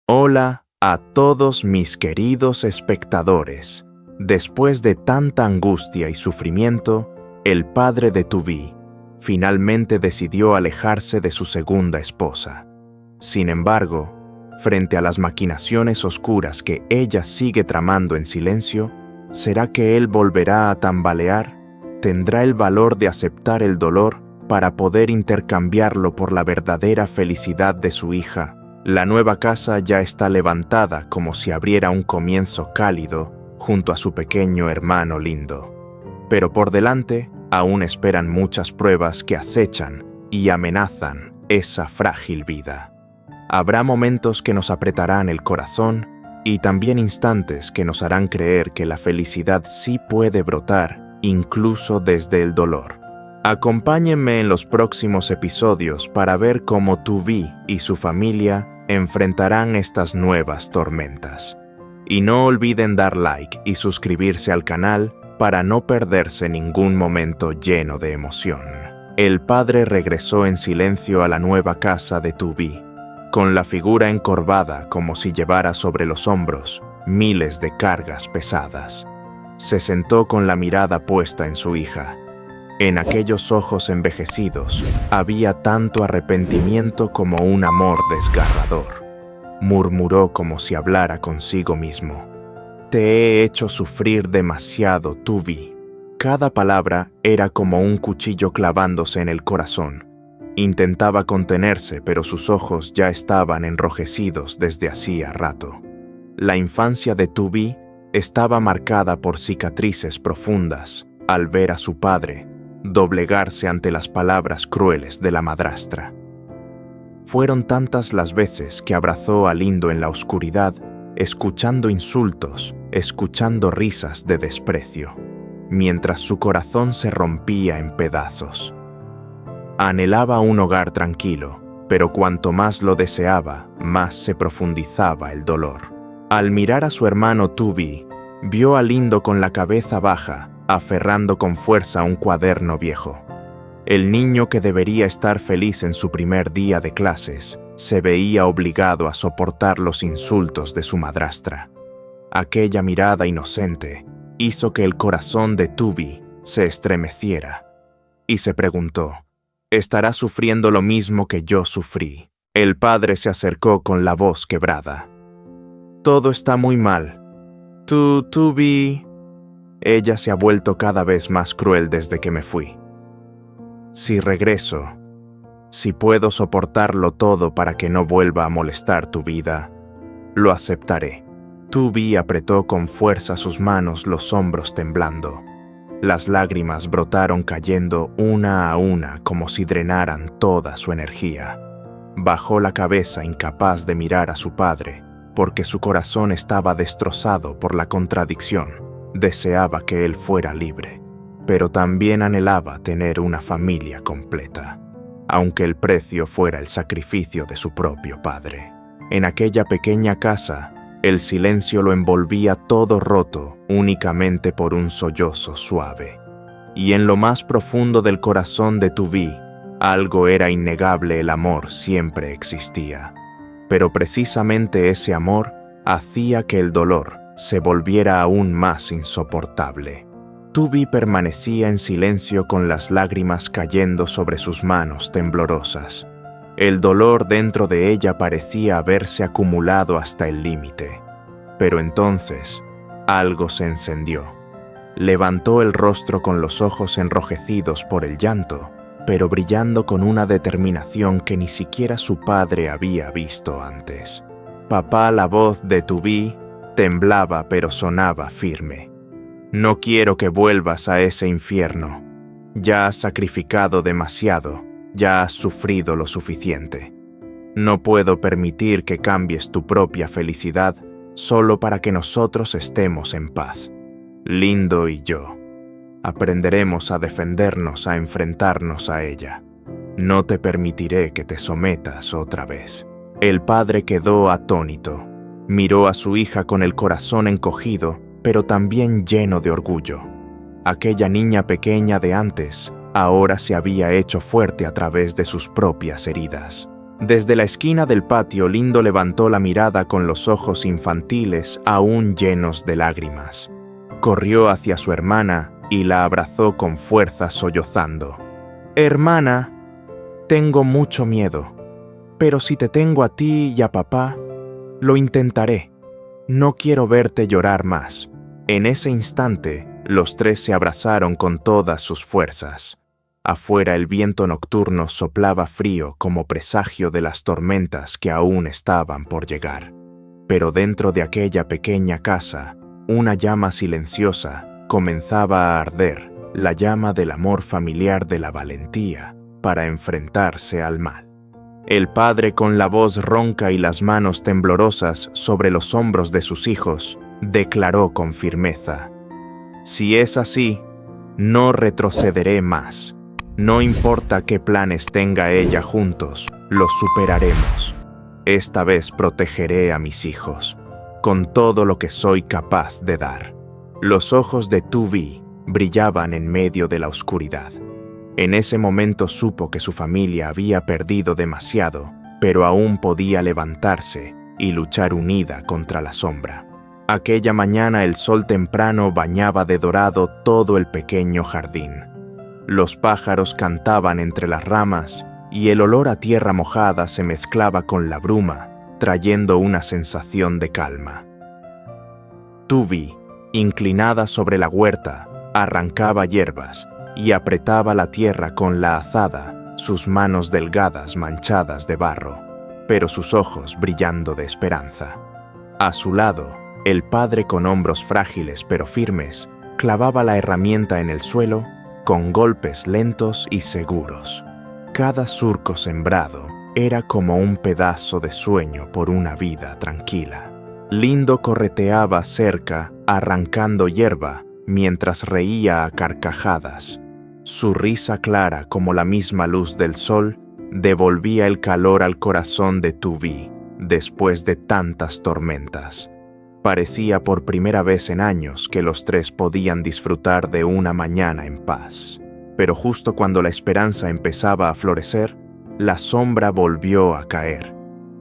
Hola a todos mis queridos espectadores. Después de tanta angustia y sufrimiento, el padre de Tuvī finalmente decidió alejarse de su segunda esposa. Sin embargo, frente a las maquinaciones oscuras que ella sigue tramando en silencio, ¿será que él volverá a tambalear? ¿Tendrá el valor de aceptar el dolor para poder intercambiarlo por la verdadera felicidad de su hija? La nueva casa ya está levantada como si abriera un comienzo cálido junto a su pequeño hermano lindo. Pero por delante aún esperan muchas pruebas que acechan y amenazan esa frágil vida. Habrá momentos que nos apretarán el corazón y también instantes que nos harán creer que la felicidad sí puede brotar incluso desde el dolor. Acompáñenme en los próximos episodios para ver cómo Tuvī y su familia enfrentarán estas nuevas tormentas. Y no olviden dar like y suscribirse al canal para no perderse ningún momento lleno de emoción. El padre regresó en silencio a la nueva casa de Tuvī, con la figura encorvada como si llevara sobre los hombros miles de cargas pesadas. Se sentó con la mirada puesta en su hija. En aquellos ojos envejecidos había tanto arrepentimiento como un amor desgarrador. Murmuró como si hablara consigo mismo. «Te he hecho sufrir demasiado, Tuvī». Cada palabra era como un cuchillo clavándose en el corazón. Intentaba contenerse, pero sus ojos ya estaban enrojecidos desde hacía rato. La infancia de Tuvī estaba marcada por cicatrices profundas al ver a su padre doblegarse ante las palabras crueles de la madrastra. Fueron tantas las veces que abrazó a Lindo en la oscuridad, escuchando insultos, escuchando risas de desprecio, mientras su corazón se rompía en pedazos. Anhelaba un hogar tranquilo, pero cuanto más lo deseaba, más se profundizaba el dolor. Al mirar a su hermano Tuvī, vio a Lindo con la cabeza baja, aferrando con fuerza un cuaderno viejo. El niño que debería estar feliz en su primer día de clases, se veía obligado a soportar los insultos de su madrastra. Aquella mirada inocente hizo que el corazón de Tuvī se estremeciera y se preguntó, ¿estará sufriendo lo mismo que yo sufrí? El padre se acercó con la voz quebrada. «Todo está muy mal. Tuvī». Ella se ha vuelto cada vez más cruel desde que me fui. Si regreso, si puedo soportarlo todo para que no vuelva a molestar tu vida, lo aceptaré. Tuvī apretó con fuerza sus manos, los hombros temblando. Las lágrimas brotaron cayendo una a una como si drenaran toda su energía. Bajó la cabeza incapaz de mirar a su padre, porque su corazón estaba destrozado por la contradicción. Deseaba que él fuera libre, pero también anhelaba tener una familia completa, aunque el precio fuera el sacrificio de su propio padre. En aquella pequeña casa, el silencio lo envolvía todo roto únicamente por un sollozo suave. Y en lo más profundo del corazón de Tuvī, algo era innegable: el amor siempre existía. Pero precisamente ese amor hacía que el dolor se volviera aún más insoportable. Tuvī permanecía en silencio con las lágrimas cayendo sobre sus manos temblorosas. El dolor dentro de ella parecía haberse acumulado hasta el límite. Pero entonces, algo se encendió. Levantó el rostro con los ojos enrojecidos por el llanto, pero brillando con una determinación que ni siquiera su padre había visto antes. «Papá», la voz de Tuvī temblaba pero sonaba firme. «No quiero que vuelvas a ese infierno. Ya has sacrificado demasiado, ya has sufrido lo suficiente. No puedo permitir que cambies tu propia felicidad solo para que nosotros estemos en paz. Lindo y yo aprenderemos a defendernos, a enfrentarnos a ella. No te permitiré que te sometas otra vez». El padre quedó atónito. Miró a su hija con el corazón encogido, pero también lleno de orgullo. Aquella niña pequeña de antes, ahora se había hecho fuerte a través de sus propias heridas. Desde la esquina del patio, Lindo levantó la mirada con los ojos infantiles aún llenos de lágrimas. Corrió hacia su hermana y la abrazó con fuerza sollozando. «Hermana, tengo mucho miedo, pero si te tengo a ti y a papá, lo intentaré. No quiero verte llorar más». En ese instante, los tres se abrazaron con todas sus fuerzas. Afuera el viento nocturno soplaba frío como presagio de las tormentas que aún estaban por llegar. Pero dentro de aquella pequeña casa, una llama silenciosa comenzaba a arder, la llama del amor familiar, de la valentía para enfrentarse al mal. El padre, con la voz ronca y las manos temblorosas sobre los hombros de sus hijos, declaró con firmeza: «Si es así, no retrocederé más. No importa qué planes tenga ella juntos, los superaremos. Esta vez protegeré a mis hijos, con todo lo que soy capaz de dar». Los ojos de Tu Vi brillaban en medio de la oscuridad. En ese momento supo que su familia había perdido demasiado, pero aún podía levantarse y luchar unida contra la sombra. Aquella mañana el sol temprano bañaba de dorado todo el pequeño jardín. Los pájaros cantaban entre las ramas y el olor a tierra mojada se mezclaba con la bruma, trayendo una sensación de calma. Tu Vi, inclinada sobre la huerta, arrancaba hierbas y apretaba la tierra con la azada, sus manos delgadas manchadas de barro, pero sus ojos brillando de esperanza. A su lado, el padre, con hombros frágiles pero firmes, clavaba la herramienta en el suelo con golpes lentos y seguros. Cada surco sembrado era como un pedazo de sueño por una vida tranquila. Lindo correteaba cerca, arrancando hierba, mientras reía a carcajadas. Su risa, clara como la misma luz del sol, devolvía el calor al corazón de Tu Vi después de tantas tormentas. Parecía por primera vez en años que los tres podían disfrutar de una mañana en paz. Pero justo cuando la esperanza empezaba a florecer, la sombra volvió a caer.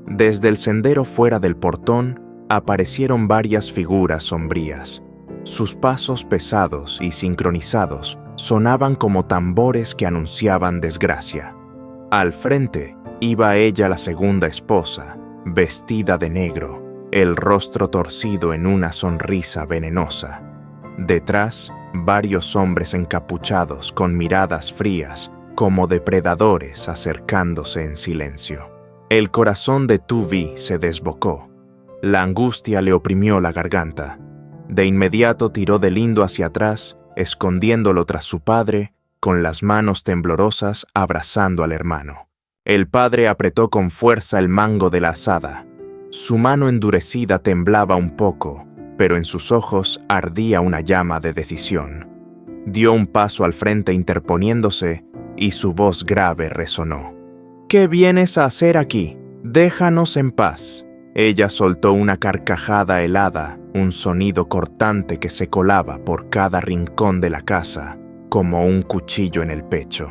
Desde el sendero fuera del portón aparecieron varias figuras sombrías. Sus pasos pesados y sincronizados sonaban como tambores que anunciaban desgracia. Al frente iba ella, la segunda esposa, vestida de negro, el rostro torcido en una sonrisa venenosa. Detrás, varios hombres encapuchados con miradas frías, como depredadores acercándose en silencio. El corazón de Tu Vi se desbocó. La angustia le oprimió la garganta. De inmediato tiró de Lindo hacia atrás, escondiéndolo tras su padre, con las manos temblorosas abrazando al hermano. El padre apretó con fuerza el mango de la azada. Su mano endurecida temblaba un poco, pero en sus ojos ardía una llama de decisión. Dio un paso al frente interponiéndose, y su voz grave resonó: «¿Qué vienes a hacer aquí? Déjanos en paz». Ella soltó una carcajada helada, un sonido cortante que se colaba por cada rincón de la casa, como un cuchillo en el pecho.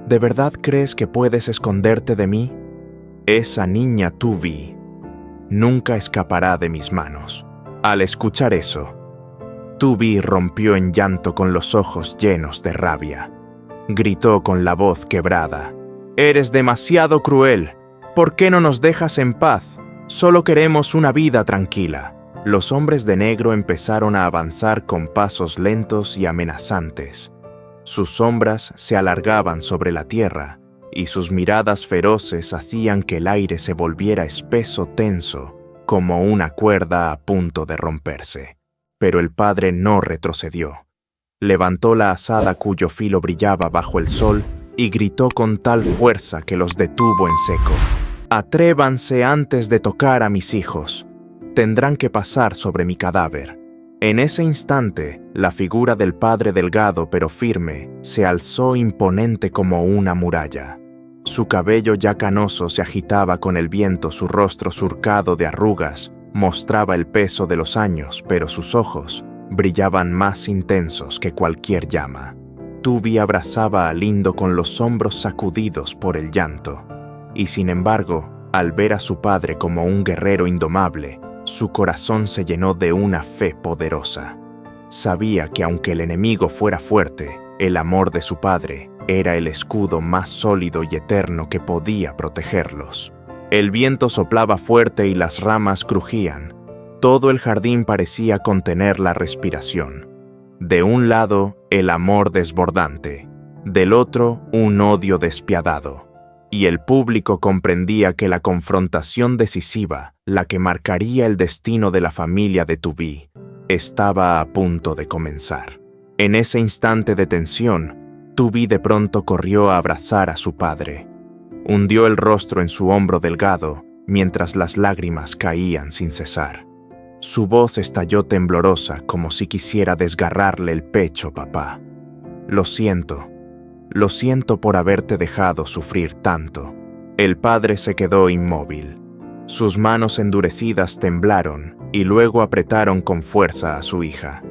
¿De verdad crees que puedes esconderte de mí? Esa niña Tu Vi nunca escapará de mis manos. Al escuchar eso, Tu Vi rompió en llanto con los ojos llenos de rabia. Gritó con la voz quebrada: «Eres demasiado cruel. ¿Por qué no nos dejas en paz? Solo queremos una vida tranquila». Los hombres de negro empezaron a avanzar con pasos lentos y amenazantes. Sus sombras se alargaban sobre la tierra y sus miradas feroces hacían que el aire se volviera espeso, tenso, como una cuerda a punto de romperse. Pero el padre no retrocedió. Levantó la azada cuyo filo brillaba bajo el sol y gritó con tal fuerza que los detuvo en seco: «Atrévanse antes de tocar a mis hijos. Tendrán que pasar sobre mi cadáver». En ese instante, la figura del padre, delgado pero firme, se alzó imponente como una muralla. Su cabello ya canoso se agitaba con el viento, su rostro surcado de arrugas mostraba el peso de los años, pero sus ojos brillaban más intensos que cualquier llama. Tu Vi abrazaba a Lindo con los hombros sacudidos por el llanto. y sin embargo, al ver a su padre como un guerrero indomable, su corazón se llenó de una fe poderosa. Sabía que aunque el enemigo fuera fuerte, el amor de su padre era el escudo más sólido y eterno que podía protegerlos. El viento soplaba fuerte y las ramas crujían. Todo el jardín parecía contener la respiración. De un lado, el amor desbordante, del otro, un odio despiadado. Y el público comprendía que la confrontación decisiva, la que marcaría el destino de la familia de Tubí, estaba a punto de comenzar. En ese instante de tensión, Tubí de pronto corrió a abrazar a su padre. Hundió el rostro en su hombro delgado, mientras las lágrimas caían sin cesar. Su voz estalló temblorosa como si quisiera desgarrarle el pecho, papá. Lo siento por haberte dejado sufrir tanto. El padre se quedó inmóvil. Sus manos endurecidas temblaron y luego apretaron con fuerza a su hija.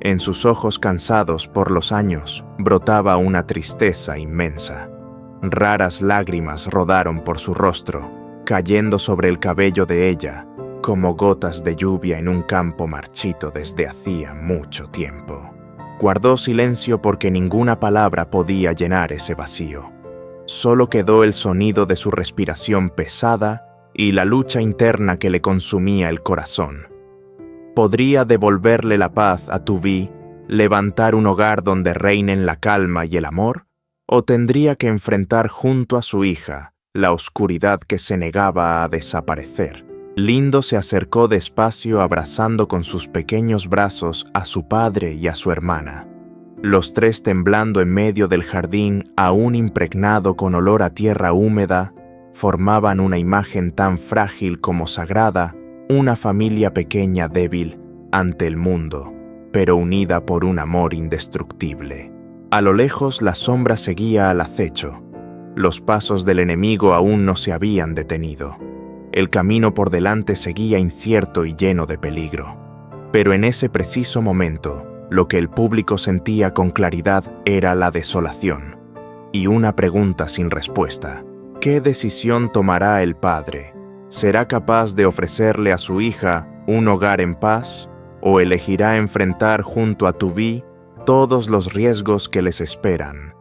En sus ojos cansados por los años brotaba una tristeza inmensa. Raras lágrimas rodaron por su rostro, cayendo sobre el cabello de ella, como gotas de lluvia en un campo marchito desde hacía mucho tiempo. Guardó silencio porque ninguna palabra podía llenar ese vacío. Solo quedó el sonido de su respiración pesada y la lucha interna que le consumía el corazón. ¿Podría devolverle la paz a Tubí, levantar un hogar donde reinen la calma y el amor? ¿O tendría que enfrentar junto a su hija la oscuridad que se negaba a desaparecer? Lindo se acercó despacio abrazando con sus pequeños brazos a su padre y a su hermana. Los tres temblando en medio del jardín, aún impregnado con olor a tierra húmeda, formaban una imagen tan frágil como sagrada, una familia pequeña débil ante el mundo, pero unida por un amor indestructible. A lo lejos la sombra seguía al acecho. Los pasos del enemigo aún no se habían detenido. El camino por delante seguía incierto y lleno de peligro. Pero en ese preciso momento, lo que el público sentía con claridad era la desolación. Y una pregunta sin respuesta. ¿Qué decisión tomará el padre? ¿Será capaz de ofrecerle a su hija un hogar en paz? ¿O elegirá enfrentar junto a Tubí todos los riesgos que les esperan?